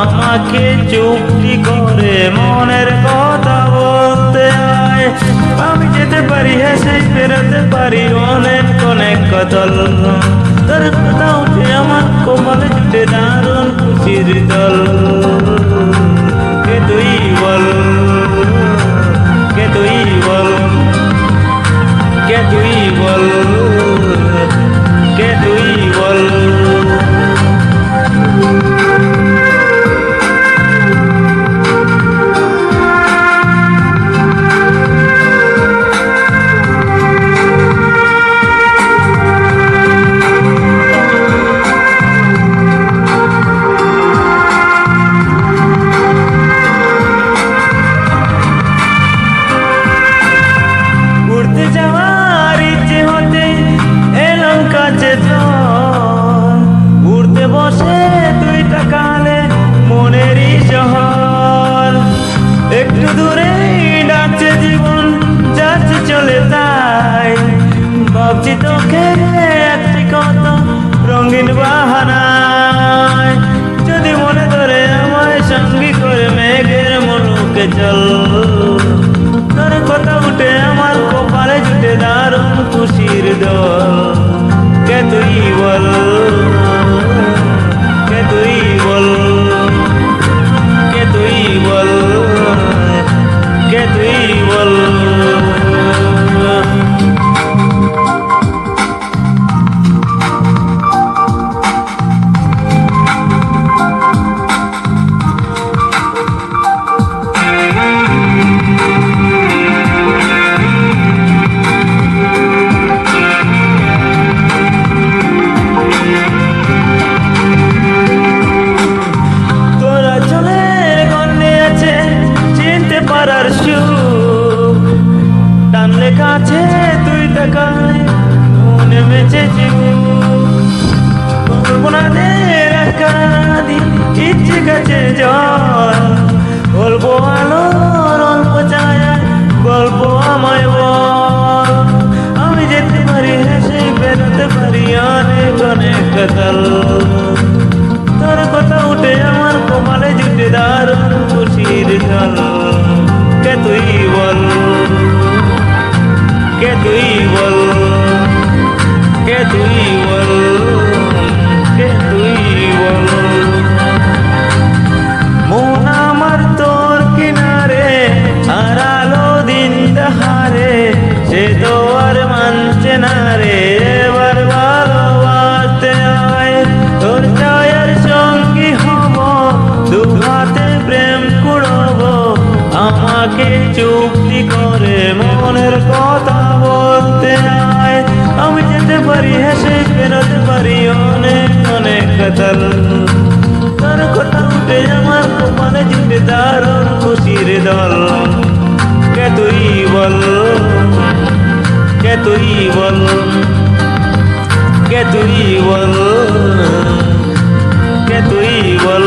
আমাকে চুক্তি করে মনের কথা বলতে আয়। আমি যেতে পারি হেসে ফেরাতে পারি অনেক অনেক কদল। তোর কথা উঠে আমার কপালে জুটে দারুণ খুশির দল। কে তুই বল, কে তুই বল, কে তুই বল, কে তুই বল। উড়তে বসে তুই তাকালে মনেরই শহর। একটু দূরে ডাকছে জীবন, যাচ্ছে চলে তাই ভাবছি তোকে একটি কত রঙিন বাহানায়। যদি মনে ধরে আমায় সঙ্গী করে মেঘের মুলুকে চল। তোর কথা উঠে আমার কপালে জুটে দারুণ খুশির দল। কে তুই বল, কে তুই বল, কে তুই বল, কে তুই বল। টানলে কাছে তুই তাকায় মনে বেঁচেছি কল্পনাদের আকারাদি ইচ্ছে কাছে জল। গল্প আলোর অল্প ছায়া, গল্প আমায় বল। আমি যেতে পারি হেসে বেরোতে পারি অনেক অনেক কাতাল। তোর কথা উঠে আমার কপালে জুটে দারুণ খুশির দল। কে তুই বল, কে তুই বল, কে তুই বল, কে তুই বল। মন আমার তোর কিনারে হারালো দিন দাহারে, সে তো আর মানছে না রে এবার ভালোবাসতে আয়। তোর ছায়ার সঙ্গী হব, দু হাতে প্রেম কুড়বো। আমাকে চুক্তি করে মনের কথা বলতে আয়। আমি যেতে পারি হেসে ফেরাতে পারি অনেক অনেক কাতাল। তোর কথা উঠে আমার কপালে জুটে দারুণ খুশির দল। কে তুই বল, কে তুই বল, কে তুই বল, কে তুই বল।